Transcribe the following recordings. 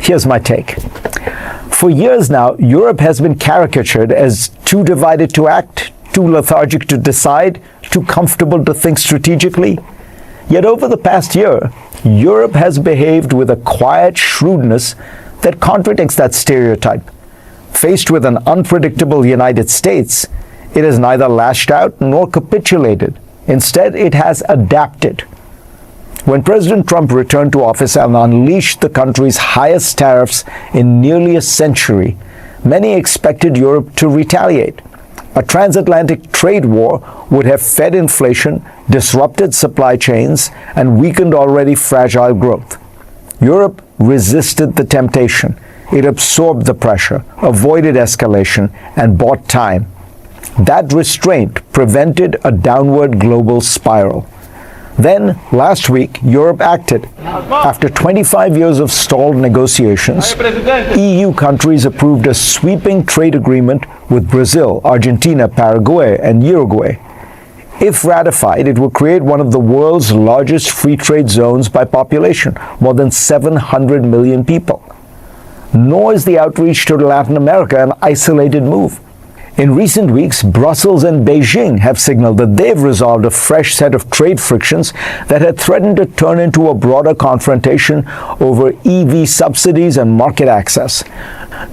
Here's my take. For years now, Europe has been caricatured as too divided to act, too lethargic to decide, too comfortable to think strategically. Yet over the past year, Europe has behaved with a quiet shrewdness that contradicts that stereotype. Faced with an unpredictable United States, it has neither lashed out nor capitulated. Instead, it has adapted. When President Trump returned to office and unleashed the country's highest tariffs in nearly a century, many expected Europe to retaliate. A transatlantic trade war would have fed inflation, disrupted supply chains, and weakened already fragile growth. Europe resisted the temptation. It absorbed the pressure, avoided escalation, and bought time. That restraint prevented a downward global spiral. Then, last week, Europe acted. After 25 years of stalled negotiations, EU countries approved a sweeping trade agreement with Brazil, Argentina, Paraguay, and Uruguay. If ratified, it will create one of the world's largest free trade zones by population, more than 700 million people. Nor is the outreach to Latin America an isolated move. In recent weeks, Brussels and Beijing have signaled that they've resolved a fresh set of trade frictions that had threatened to turn into a broader confrontation over EV subsidies and market access.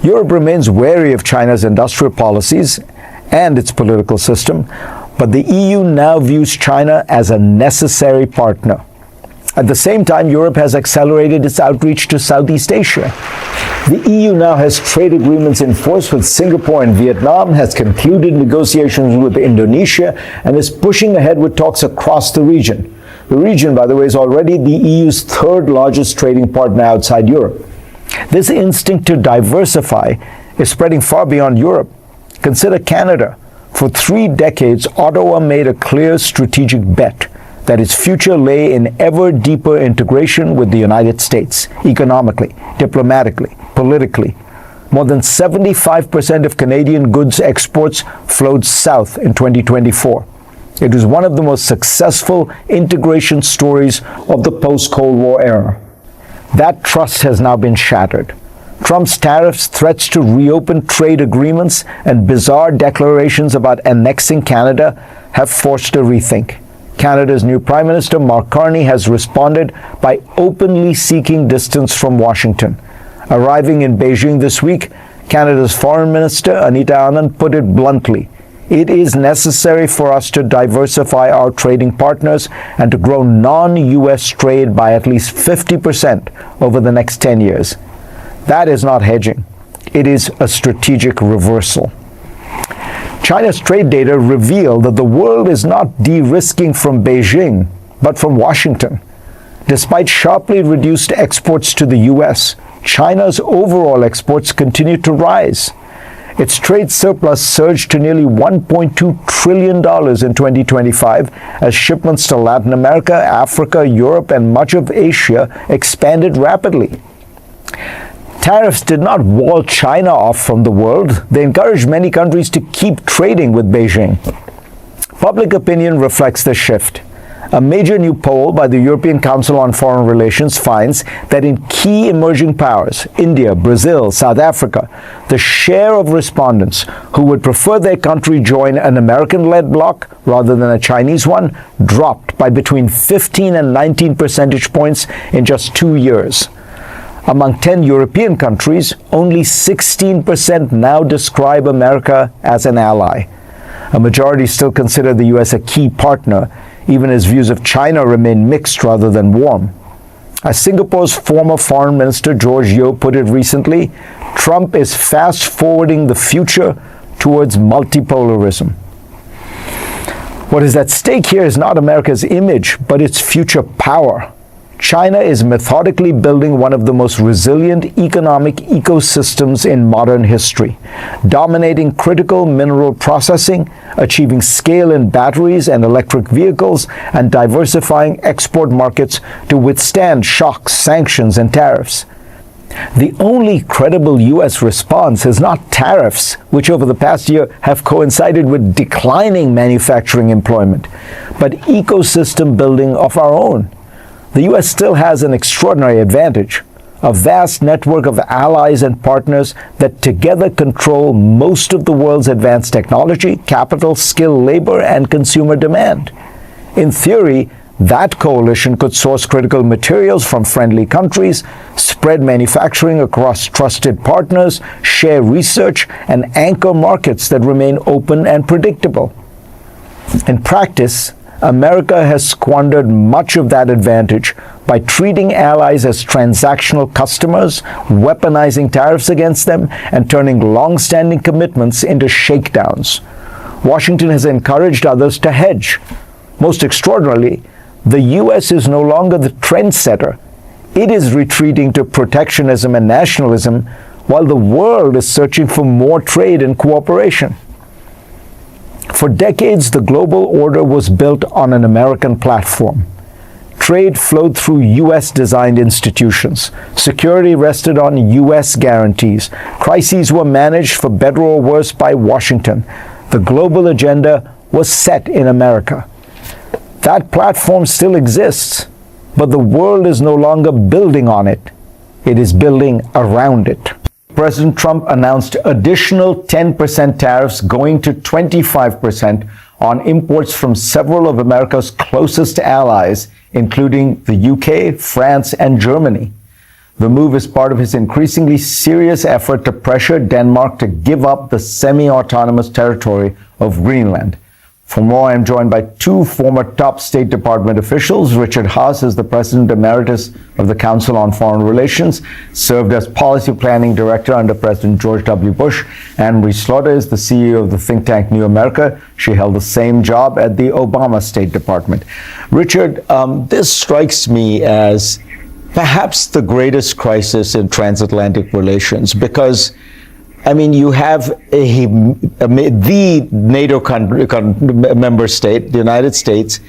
Europe remains wary of China's industrial policies and its political system, but the EU now views China as a necessary partner. At the same time, Europe has accelerated its outreach to Southeast Asia. The EU now has trade agreements in force with Singapore and Vietnam, has concluded negotiations with Indonesia, and is pushing ahead with talks across the region. The region, by the way, is already the EU's third largest trading partner outside Europe. This instinct to diversify is spreading far beyond Europe. Consider Canada. For 3 decades, Ottawa made a clear strategic bet that its future lay in ever deeper integration with the United States, economically, diplomatically, politically. More than 75% of Canadian goods exports flowed south in 2024. It was one of the most successful integration stories of the post-Cold War era. That trust has now been shattered. Trump's tariffs, threats to reopen trade agreements, and bizarre declarations about annexing Canada have forced a rethink. Canada's new Prime Minister, Mark Carney, has responded by openly seeking distance from Washington. Arriving in Beijing this week, Canada's Foreign Minister, Anita Anand, put it bluntly: it is necessary for us to diversify our trading partners and to grow non-U.S. trade by at least 50% over the next 10 years. That is not hedging. It is a strategic reversal. China's trade data reveal that the world is not de-risking from Beijing, but from Washington. Despite sharply reduced exports to the U.S., China's overall exports continue to rise. Its trade surplus surged to nearly $1.2 trillion in 2025 as shipments to Latin America, Africa, Europe, and much of Asia expanded rapidly. Tariffs did not wall China off from the world. They encouraged many countries to keep trading with Beijing. Public opinion reflects this shift. A major new poll by the European Council on Foreign Relations finds that in key emerging powers, India, Brazil, South Africa, the share of respondents who would prefer their country join an American-led bloc rather than a Chinese one dropped by between 15 and 19 percentage points in just 2 years. Among 10 European countries, only 16% now describe America as an ally. A majority still consider the U.S. a key partner, even as views of China remain mixed rather than warm. As Singapore's former Foreign Minister George Yeo put it recently, Trump is fast-forwarding the future towards multipolarism. What is at stake here is not America's image, but its future power. China is methodically building one of the most resilient economic ecosystems in modern history, dominating critical mineral processing, achieving scale in batteries and electric vehicles, and diversifying export markets to withstand shocks, sanctions, and tariffs. The only credible U.S. response is not tariffs, which over the past year have coincided with declining manufacturing employment, but ecosystem building of our own. The U.S. still has an extraordinary advantage: a vast network of allies and partners that together control most of the world's advanced technology, capital, skill, labor, and consumer demand. In theory, that coalition could source critical materials from friendly countries, spread manufacturing across trusted partners, share research, and anchor markets that remain open and predictable. In practice, America has squandered much of that advantage by treating allies as transactional customers, weaponizing tariffs against them, and turning long-standing commitments into shakedowns. Washington has encouraged others to hedge. Most extraordinarily, the U.S. is no longer the trendsetter. It is retreating to protectionism and nationalism, while the world is searching for more trade and cooperation. For decades, the global order was built on an American platform. Trade flowed through U.S.-designed institutions. Security rested on U.S. guarantees. Crises were managed, for better or worse, by Washington. The global agenda was set in America. That platform still exists, but the world is no longer building on it. It is building around it. President Trump announced additional 10% tariffs going to 25% on imports from several of America's closest allies, including the UK, France, and Germany. The move is part of his increasingly serious effort to pressure Denmark to give up the semi-autonomous territory of Greenland. For more, I'm joined by two former top State Department officials. Richard Haass is the President Emeritus of the Council on Foreign Relations, served as Policy Planning Director under President George W. Bush. Anne-Marie Slaughter is the CEO of the think tank New America. She held the same job at the Obama State Department. Richard, this strikes me as perhaps the greatest crisis in transatlantic relations, because I mean, you have the NATO member state, the United States,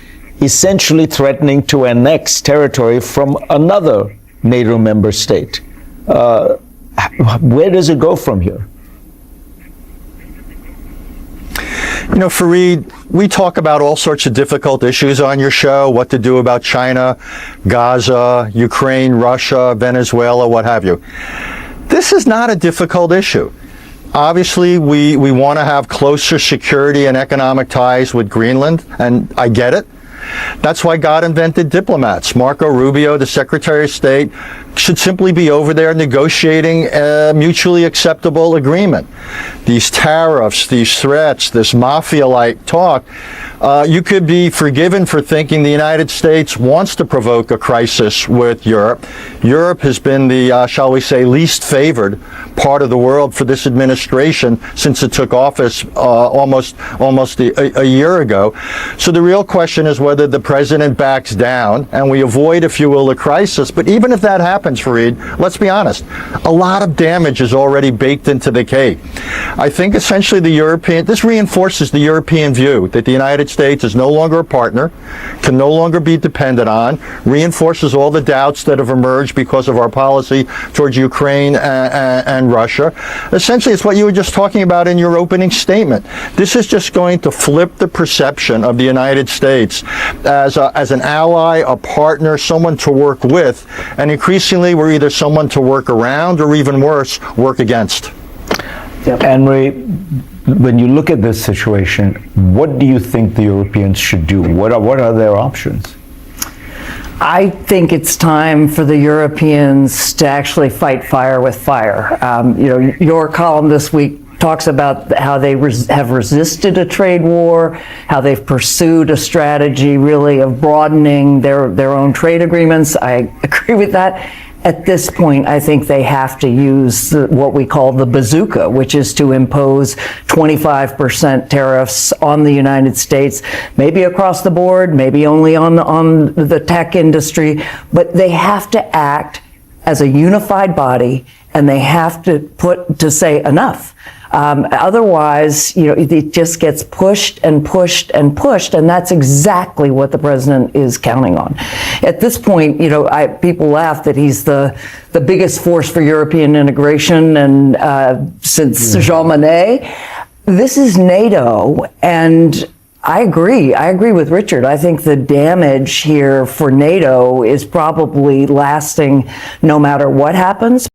essentially threatening to annex territory from another NATO member state. Where does it go from here? You know, Fareed, we talk about all sorts of difficult issues on your show, what to do about China, Gaza, Ukraine, Russia, Venezuela, what have you. This is not a difficult issue. Obviously, we want to have closer security and economic ties with Greenland, and I get it. That's why God invented diplomats. Marco Rubio, the Secretary of State, should simply be over there negotiating a mutually acceptable agreement. These tariffs, these threats, this mafia-like talk, you could be forgiven for thinking the United States wants to provoke a crisis with Europe. Europe has been the, shall we say, least favored part of the world for this administration since it took office almost a year ago. So the real question is whether the president backs down and we avoid, if you will, a crisis. But even if that happens, Fareed, let's be honest, a lot of damage is already baked into the cake. I think essentially this reinforces the European view that the United States is no longer a partner, can no longer be dependent on, reinforces all the doubts that have emerged because of our policy towards Ukraine and Russia. Essentially, it's what you were just talking about in your opening statement. This is just going to flip the perception of the United States as an ally, a partner, someone to work with, and increasingly we're either someone to work around or, even worse, work against. Anne-Marie, when you look at this situation, what do you think the Europeans should do? What are their options? I think it's time for the Europeans to actually fight fire with fire. Your column this week talks about how they have resisted a trade war, how they've pursued a strategy really of broadening their own trade agreements. I agree with that. At this point, I think they have to use what we call the bazooka, which is to impose 25% tariffs on the United States, maybe across the board, maybe only on the tech industry, but they have to act as a unified body, and they have to say enough. Otherwise, it just gets pushed and pushed and pushed, and that's exactly what the president is counting on. At this point, people laugh that he's the biggest force for European integration, and since Jean Monnet. This is NATO, and I agree. I agree with Richard. I think the damage here for NATO is probably lasting no matter what happens.